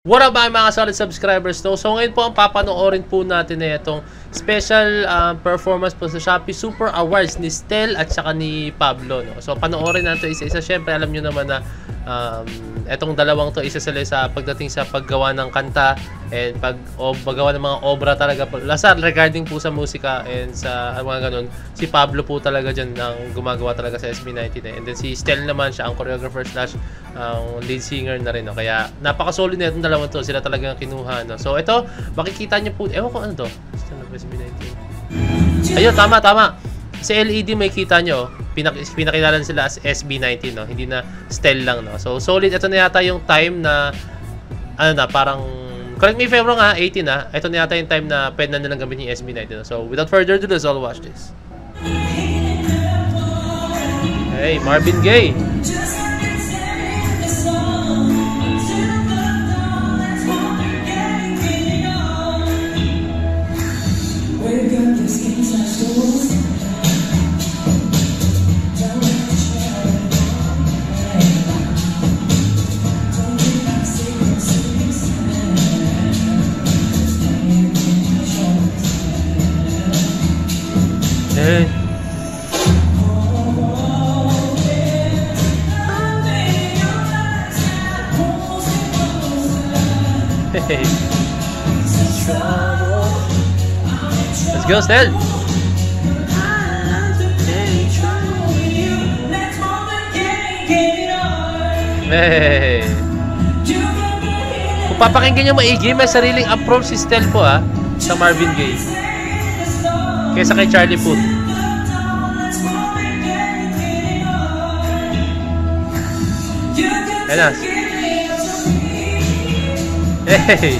What up mga solid subscribers to? So ngayon po ang papanoorin po natin na itong special performance po sa Shopee Super Awards ni Stel at saka ni Pablo, no? So panoorin natin isa-isa. Syempre alam nyo naman na etong dalawang to isa sila sa pagdating sa paggawa ng kanta and paggawa ng mga obra talaga po. Lasar regarding po sa musika and sa mga ganun. Si Pablo po talaga dyan ang gumagawa talaga sa SB19. And then si Stel naman siya ang choreographer slash ang lead singer na rin, no? Kaya napaka-solid na itong dalawang to. Sila talagang kinuha, no? So ito, makikita nyo po, ewan ko ano to? SB19. Ayun, tama. Si LED may kita nyo, pinakilala sila as SB19, no? Hindi na Stel lang, no? So solid, ito na yata yung time na ano na, parang correct me if I'm wrong, 18 na. Ito na yata yung time na pwede na nilang gamitin yung SB19, no? So without further ado, let's all watch this. Hey, Marvin Gaye. Hey. Let's go, Stel. Hey. Kung papakinggan nyo maigi, may sariling approach si Stel po sa Marvin Gaye kaysa kay Charlie Puth. Ayan na. Hey.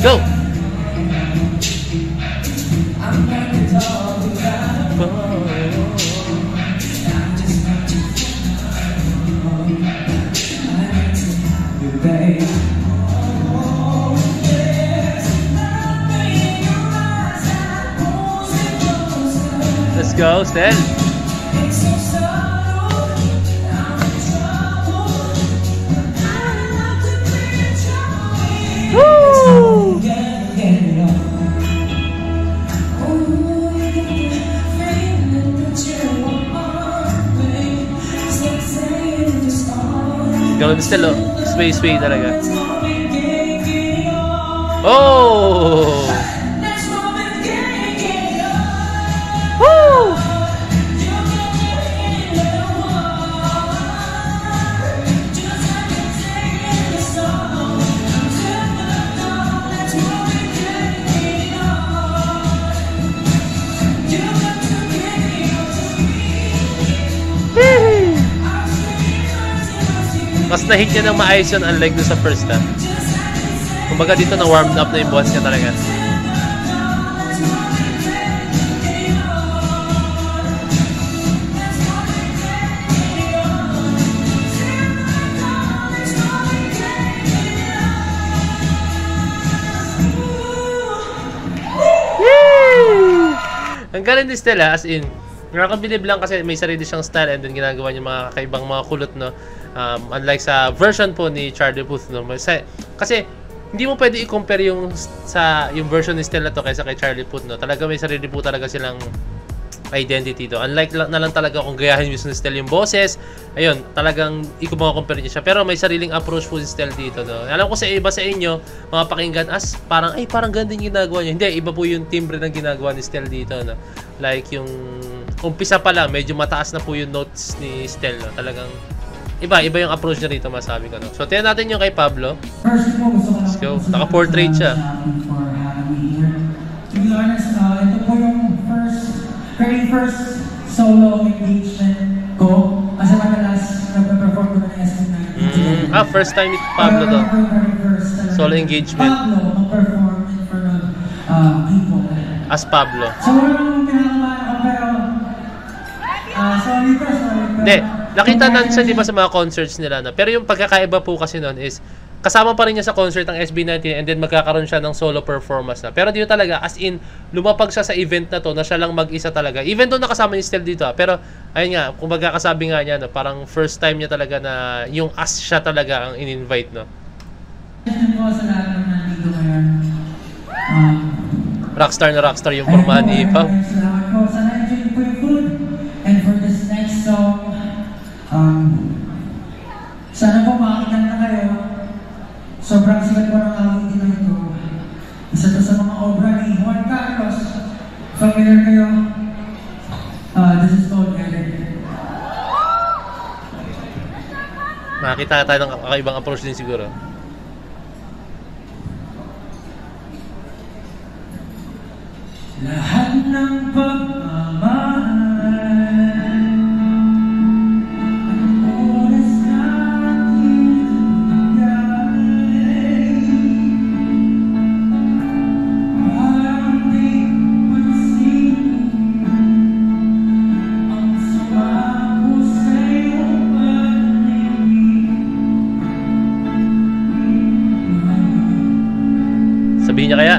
Go. Let's go, Stel. Woo! Gawin Stel, sway talaga. Oh! Mas na-hit niya ng maayos yun unlike doon sa first time. Kumbaga dito na warmed up na yung boss niya talaga. Ang galing din Stel, as in nakakabilib lang kasi may sarili siyang style and then ginagawa niya mga kakaibang mga kulot, no? Unlike sa version po ni Charlie Puth, no? Kasi hindi mo pwede i-compare yung version ni Stel na to kaysa kay Charlie Puth, no? Talaga may sarili po talaga silang identity to. Unlike na lang talaga kung gayahin mo ni Stel yung boses, ayun, talagang i-compare niya siya. Pero may sariling approach po si Stel dito, no? Alam ko sa iba sa inyo, mga pakinggan as parang ganda yung ginagawa niya. Hindi, iba po yung timbre ng ginagawa ni Stel dito, no? Like yung umpisa pa lang, medyo mataas na po yung notes ni Stel, no? Talagang iba yung approach niya rito, masabi ko, no? So, tingnan natin yung kay Pablo. Let's go. Naka-portrait siya. To be honest, ito po yung very first solo engagement ko. Kasi madalas nag-perform ko na SB19. First time ni Pablo to. Solo engagement. Pablo, mag-perform in front of people. As Pablo. So, walang pinakamaan ako, pero sorry. Hindi. Nakita natin siya, di ba, sa mga concerts nila na. Pero yung pagkakaiba po kasi nun is, kasama pa rin niya sa concert ng SB19 and then magkakaroon siya ng solo performance na. Pero dito talaga, as in, lumapag siya sa event na to na siya lang mag-isa talaga. Even though nakasama ni Stel dito, pero ayun nga, kung magkakasabi nga niya, no, parang first time niya talaga na yung as siya talaga ang in-invite, no? Yan po sa lahat ng nandito ngayon. Rockstar na rockstar yung formahan ni Pab. Salamat po. Sana enjoy po yung food. And for this next song, sana po makakita kayo. Sobrang sikat po ng awitin na ito. Isa to sa mga obra ni Juan Carlos. Familiar kayo? This is called Eden. Makakita tayo ng kakaibang approach din siguro. Lahat ng pagmamahal Sabihin niya kaya?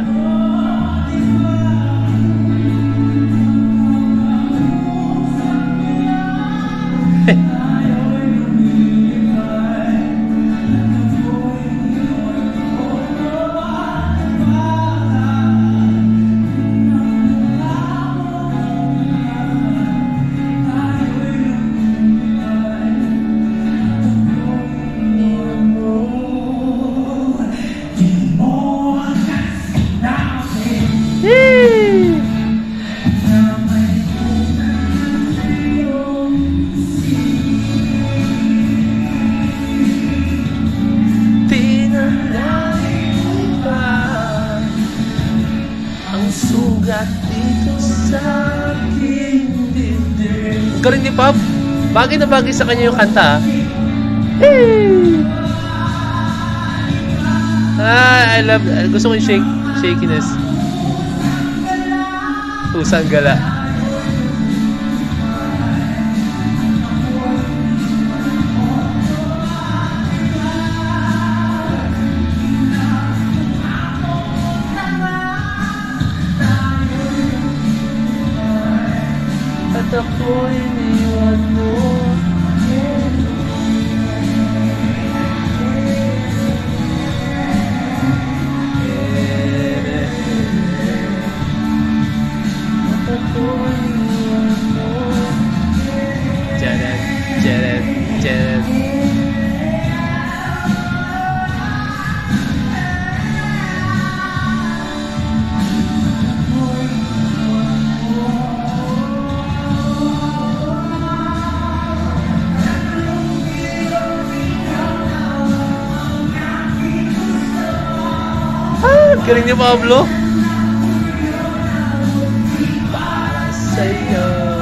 Galing ni Pab. Bagay na bagay sa kanya yung kanta. Hey! I love, gusto ko yung shakiness. Usang gala. At ako'y iniwan mo. Janet, Janet, Janet. Galing ni Pablo. Para sa'yo.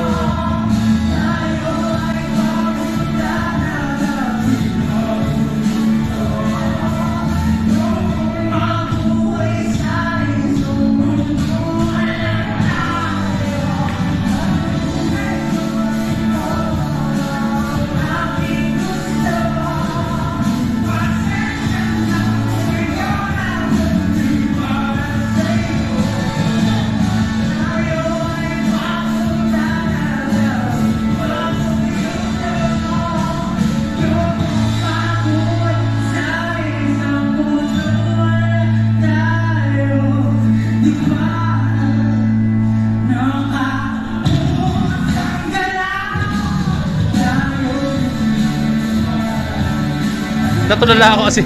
Natulala ako kasi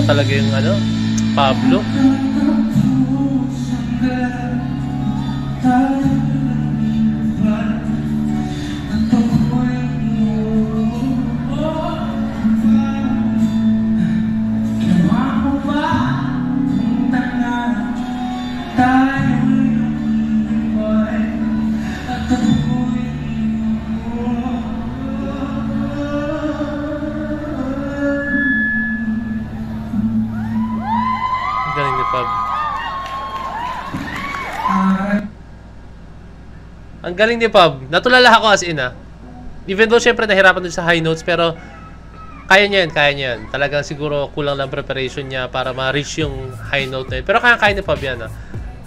talaga yung ano, Pablo. Galing ni Pab. Ang galing ni Pab. Natulala ako as in Even though syempre nahirapan din sa high notes, pero kaya niya yan. Talagang siguro kulang lang preparation niya para ma-reach yung high note na yun. Pero kaya ni Pab yan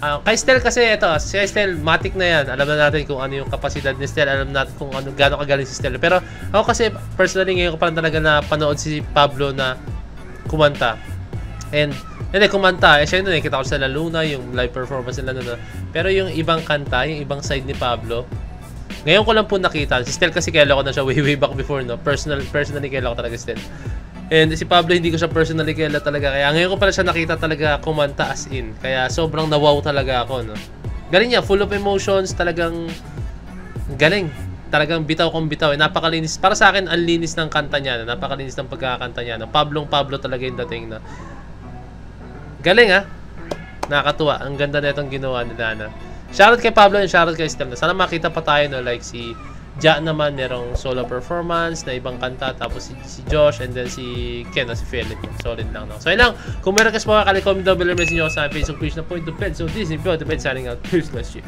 kay Stel kasi si Stel, matik na yan. Alam na natin kung ano yung kapasidad ni Stel. Alam natin kung ano, gaano kagaling si Stel. Pero ako kasi personally ngayon ko pa talaga na panood si Pablo na kumanta. And hindi, kumanta. Siya yun kita ko sa La Luna, yung live performance nila na. Pero yung ibang kanta, yung ibang side ni Pablo, ngayon ko lang po nakita. Si Stel kasi kailan ko na siya way back before, no? Personally kailan ko talaga si Stel. And si Pablo, hindi ko siya personally kailan talaga. Kaya ngayon ko pala siya nakita talaga kumanta as in. Kaya sobrang nawaw talaga ako, no? Galing niya, full of emotions, talagang galing. Talagang bitaw kong bitaw. Napakalinis. Para sa akin, ang linis ng kanta niya. Napakalinis ng pagkakanta niya. Pablo talaga yung dating na. Galing nakakatuwa. Ang ganda na itong ginawa nila Shoutout kay Pablo and shoutout kay Stel. Sana makita pa tayo like si Ja naman merong solo performance na ibang kanta, tapos si Josh and then si Ken si Philip. Solid lang So yun lang. Kung meron kasi mga comment down below message nyo sa Facebook page na Point to Ped. So this is Point to Ped signing out. Peace, bless you.